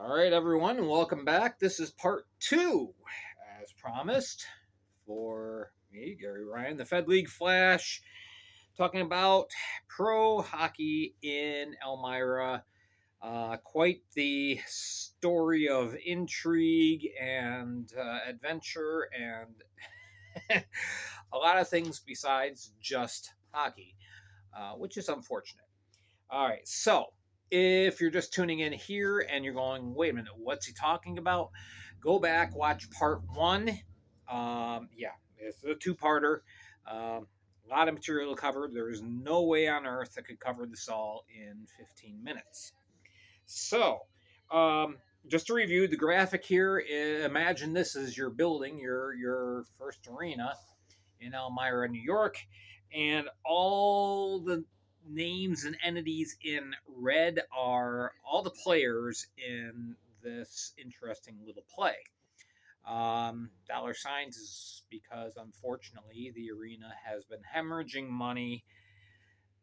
All right, everyone, and welcome back. This is part two, as promised, for me, Gary Ryan, the Fed League Flash, talking about pro hockey in Elmira. Quite the story of intrigue and adventure and a lot of things besides just hockey, which is unfortunate. All right, so if you're just tuning in here and you're going, wait a minute, what's he talking about? Go back, watch part one. Yeah, it's a two-parter. A lot of material to cover. There is no way on earth I could cover this all in 15 minutes. So, just to review the graphic here, imagine this is your building, your first arena in Elmira, New York, and all the names and entities in red are all the players in this interesting little play. Dollar signs is because unfortunately the arena has been hemorrhaging money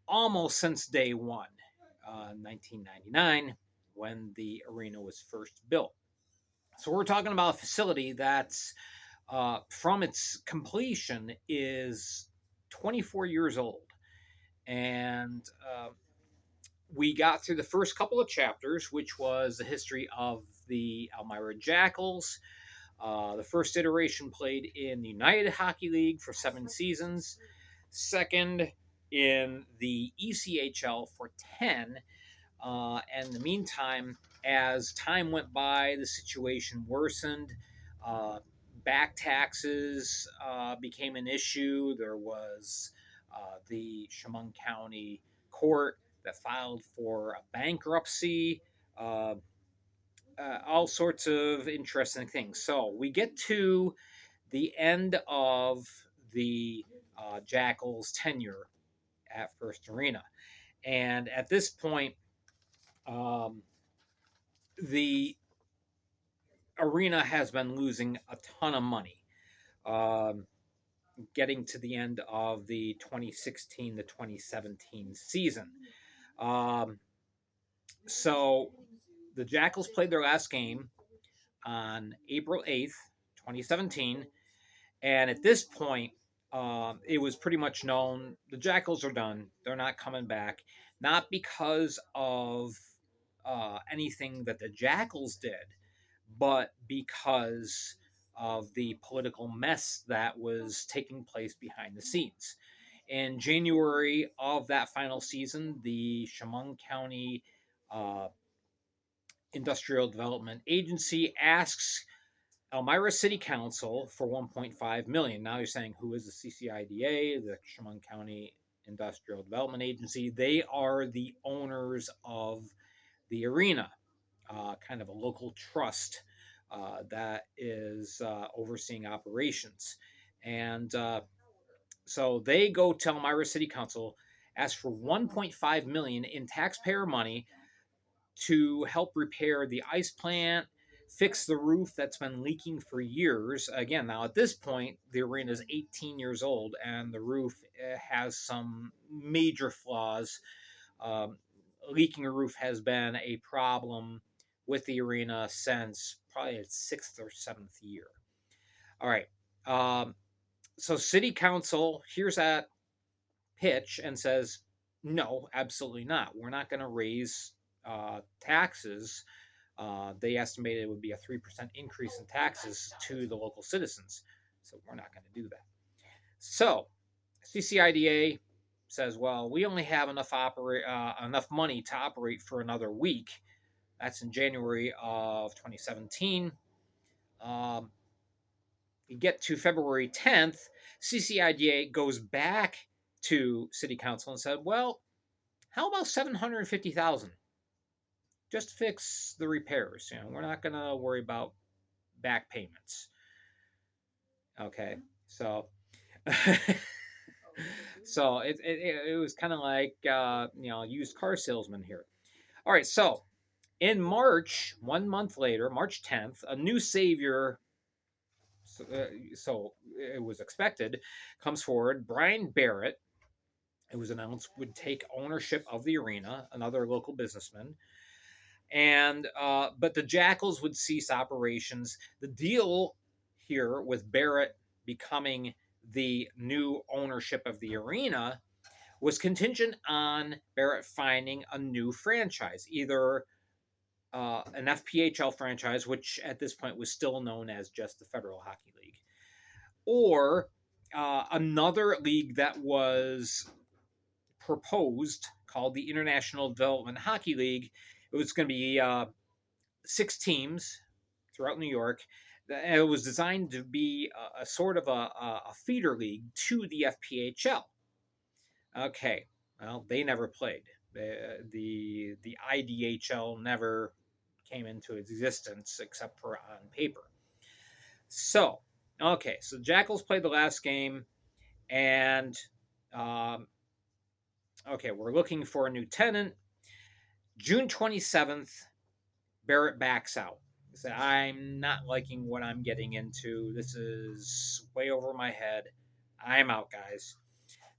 almost since day one, 1999, when the arena was first built. So we're talking about a facility that's from its completion is 24 years old. And we got through the first couple of chapters, which was the history of the Elmira Jackals. The first iteration played in the United Hockey League for 7 seasons, second in the ECHL for 10. And in the meantime, as time went by, the situation worsened. Back taxes became an issue. There was the Chemung County Court that filed for a bankruptcy, all sorts of interesting things. So we get to the end of the Jackals' tenure at First Arena. And at this point, the arena has been losing a ton of money. Getting to the end of the 2016 to 2017 season. So the Jackals played their last game on April 8th, 2017. And at this point, it was pretty much known the Jackals are done. They're not coming back. Not because of anything that the Jackals did, but because of the political mess that was taking place behind the scenes. In January of that final season, the Chemung County Industrial Development Agency asks Elmira City Council for 1.5 million. Now you're saying, who is the CCIDA, the Chemung County Industrial Development Agency? They are the owners of the arena, kind of a local trust that is overseeing operations. And so they go to Elmira City Council, ask for 1.5 million in taxpayer money to help repair the ice plant, fix the roof that's been leaking for years. Again, now at this point, the arena is 18 years old and the roof has some major flaws. Leaking a roof has been a problem with the arena since probably its 6th or 7th year. All right. So City Council hears that pitch and says, no, absolutely not. We're not going to raise taxes. They estimated it would be a 3% increase in taxes to the local citizens. So we're not going to do that. So CCIDA says, well, we only have enough money to operate for another week. That's in January of 2017. You get to February 10th, CCIDA goes back to City Council and said, well, how about 750,000? Just fix the repairs. We're not going to worry about back payments. Okay, so so it was kind of like used car salesman here. All right, so in March, 1 month later, March 10th, a new savior. So it was expected, comes forward. Brian Barrett, it was announced, would take ownership of the arena, another local businessman. And but the Jackals would cease operations. The deal here with Barrett becoming the new ownership of the arena was contingent on Barrett finding a new franchise, either an FPHL franchise, which at this point was still known as just the Federal Hockey League, or another league that was proposed called the International Development Hockey League. It was going to be 6 teams throughout New York. It was designed to be a sort of a feeder league to the FPHL. Okay, well, they never played. The IDHL never came into existence except for on paper. So, okay, so Jackals played the last game, and um, okay, we're looking for a new tenant. June 27th, Barrett backs out. He said, I'm not liking what I'm getting into. This is way over my head. I'm out, guys.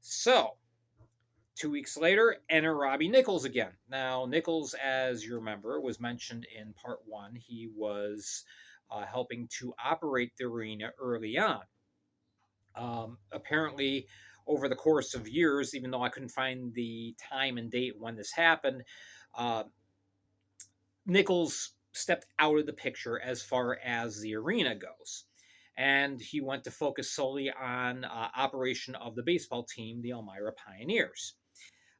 So, 2 weeks later, enter Robbie Nichols again. Now, Nichols, as you remember, was mentioned in part 1. He was helping to operate the arena early on. Apparently, over the course of years, even though I couldn't find the time and date when this happened, uh, Nichols stepped out of the picture as far as the arena goes. And he went to focus solely on operation of the baseball team, the Elmira Pioneers.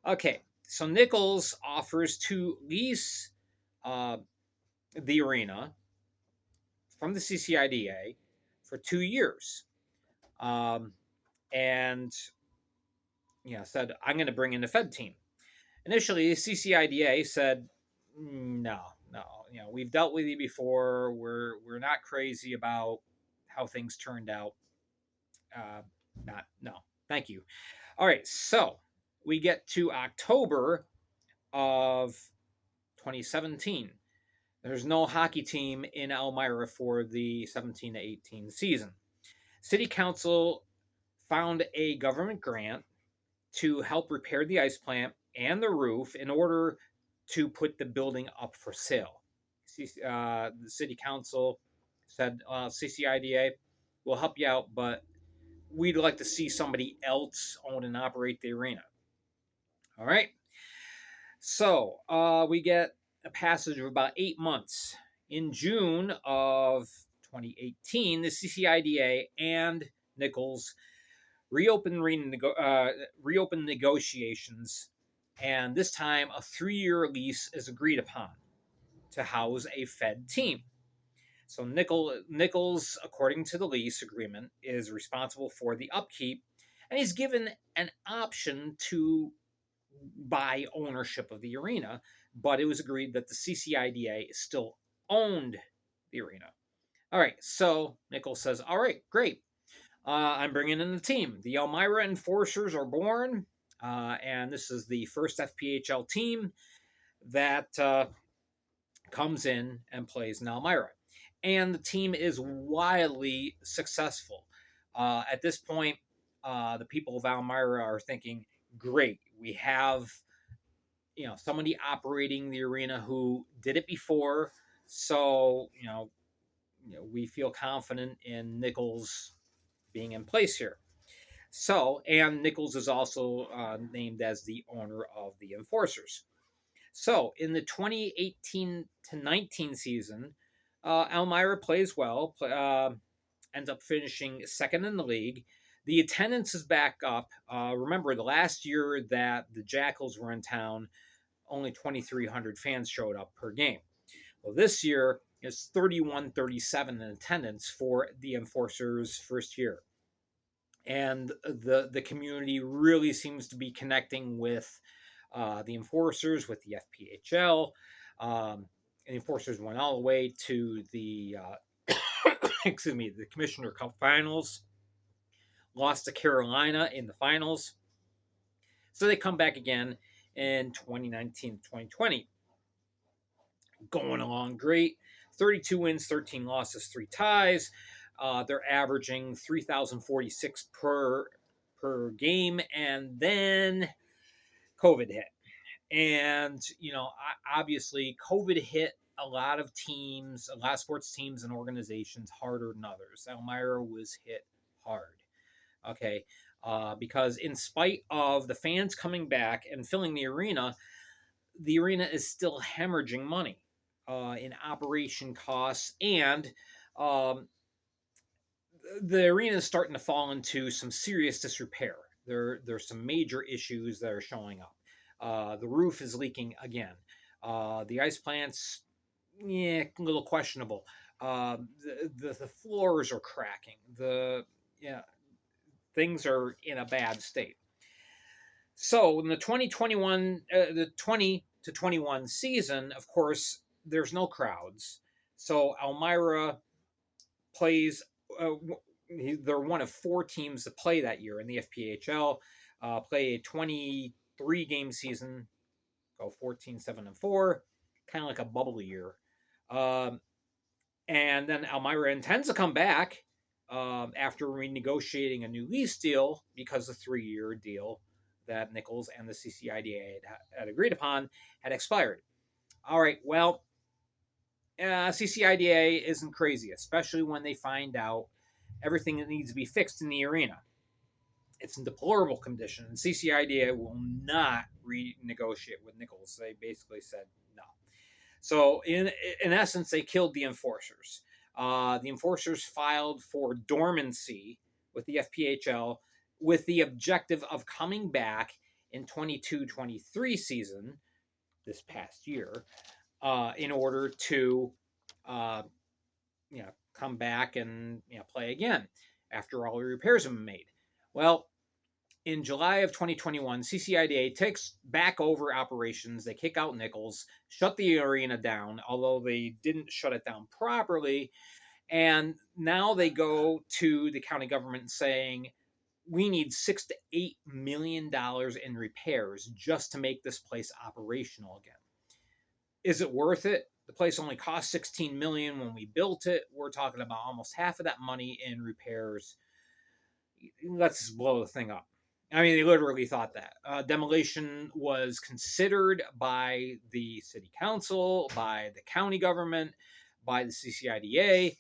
Okay, so Nichols offers to lease uh, the arena from the CCIDA for 2 years. And said, I'm going to bring in the Fed team. Initially, the CCIDA said, no, we've dealt with you before. We're not crazy about how things turned out. No, thank you. All right, so we get to October of 2017. There's no hockey team in Elmira for the 17 to 18 season. City Council found a government grant to help repair the ice plant and the roof in order to put the building up for sale. The City Council said, CCIDA will help you out, but we'd like to see somebody else own and operate the arena. All right. So we get a passage of about 8 months. In June of 2018, the CCIDA and Nichols reopened negotiations, and this time a 3-year lease is agreed upon to house a Fed team. So Nichols, according to the lease agreement, is responsible for the upkeep, and he's given an option to buy ownership of the arena, but it was agreed that the CCIDA still owned the arena. All right, so Nichols says, all right, great. I'm bringing in the team. The Elmira Enforcers are born, and this is the first FPHL team that comes in and plays in Elmira. And the team is wildly successful. At this point, the people of Elmira are thinking, great, we have somebody operating the arena who did it before, so we feel confident in Nichols being in place here. So, and Nichols is also named as the owner of the Enforcers. So, in the 2018 to 19 season, Elmira plays well, ends up finishing second in the league. The attendance is back up. Remember, the last year that the Jackals were in town, only 2,300 fans showed up per game. Well, this year is 3,137 in attendance for the Enforcers' first year. And the community really seems to be connecting with the Enforcers, with the FPHL. And the Enforcers went all the way to the the Commissioner Cup Finals, lost to Carolina in the finals. So they come back again in 2019-2020. Going along great. 32 wins, 13 losses, 3 ties. They're averaging 3,046 per game, and then COVID hit. And, obviously, COVID hit a lot of teams, a lot of sports teams and organizations harder than others. Elmira was hit hard. Okay. Because in spite of the fans coming back and filling the arena is still hemorrhaging money in operation costs, and um, the arena is starting to fall into some serious disrepair. There's some major issues that are showing up. The roof is leaking again. The ice plants, yeah, a little questionable. The floors are cracking. Yeah, things are in a bad state. So in the 2021, the 20 to 21 season, of course, there's no crowds. So Elmira plays. Uh, they're one of four teams to play that year in the FPHL. Play a 23 game season, go 14-7-4, kind of like a bubble year. Um, and then Elmira intends to come back after renegotiating a new lease deal because the 3-year deal that Nichols and the CCIDA had agreed upon had expired. All right, well, CCIDA isn't crazy, especially when they find out everything that needs to be fixed in the arena. It's in deplorable condition, and CCIDA will not renegotiate with Nichols. They basically said no. So, in essence, they killed the Enforcers. The Enforcers filed for dormancy with the FPHL with the objective of coming back in 22-23 season, this past year, in order to uh, come back and play again after all the repairs have been made. Well, in July of 2021, CCIDA takes back over operations. They kick out Nichols, shut the arena down, although they didn't shut it down properly. And now they go to the county government saying, we need $6 to $8 million in repairs just to make this place operational again. Is it worth it? The place only cost $16 million when we built it. We're talking about almost half of that money in repairs. Let's just blow the thing up. I mean, they literally thought that. Demolition was considered by the city council, by the county government, by the CCIDA.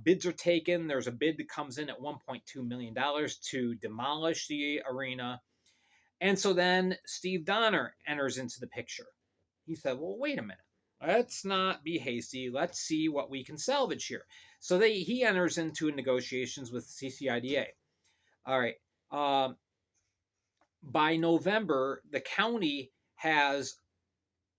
Bids are taken. There's a bid that comes in at $1.2 million to demolish the arena. And so then Steve Donner enters into the picture. He said, well, wait a minute. Let's not be hasty. Let's see what we can salvage here. So he enters into negotiations with CCIDA. All right. By November, the county has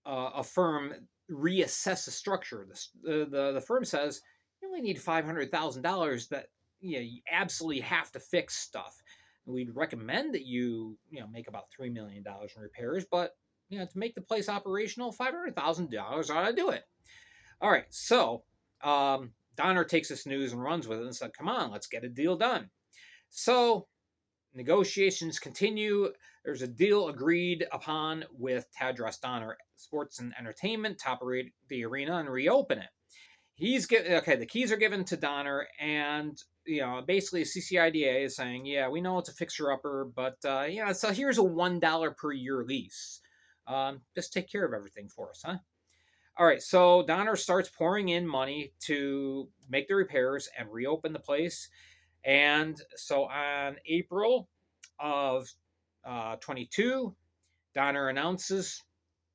a firm reassess the structure. The firm says you only need $500,000. That you absolutely have to fix stuff. We'd recommend that you make about $3 million in repairs, but to make the place operational, $500,000 ought to do it. All right, so Donner takes this news and runs with it and said, "Come on, let's get a deal done." So negotiations continue. There's a deal agreed upon with Tadros Donner Sports and Entertainment to operate the arena and reopen it. The keys are given to Donner, and basically CCIDA is saying, yeah, we know it's a fixer-upper, but so here's a $1 per year lease. Just take care of everything for us, huh? All right, so Donner starts pouring in money to make the repairs and reopen the place. And so on April of 22, Donner announces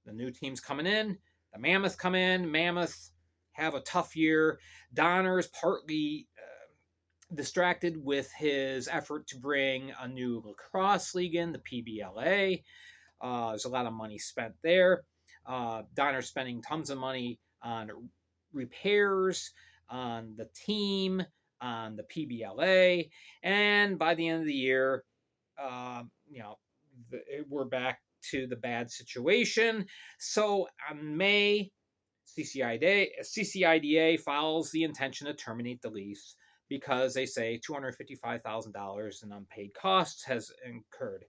the new team's coming in. The Mammoth come in. Mammoth have a tough year. Donner is partly distracted with his effort to bring a new lacrosse league in, the PBLA. There's a lot of money spent there. Donner's spending tons of money on repairs, on the team, on the PBLA, and by the end of the year, we're back to the bad situation. So on May, CCIDA files the intention to terminate the lease because they say $255,000 in unpaid costs has incurred.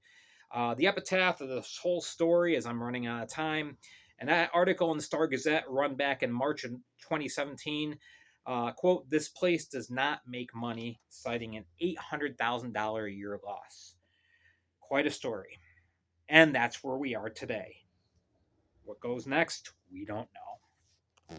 The epitaph of this whole story, as I'm running out of time, and that article in the Star Gazette run back in March of 2017, quote, "This place does not make money," citing an $800,000 a year loss. Quite a story. And that's where we are today. What goes next, we don't know.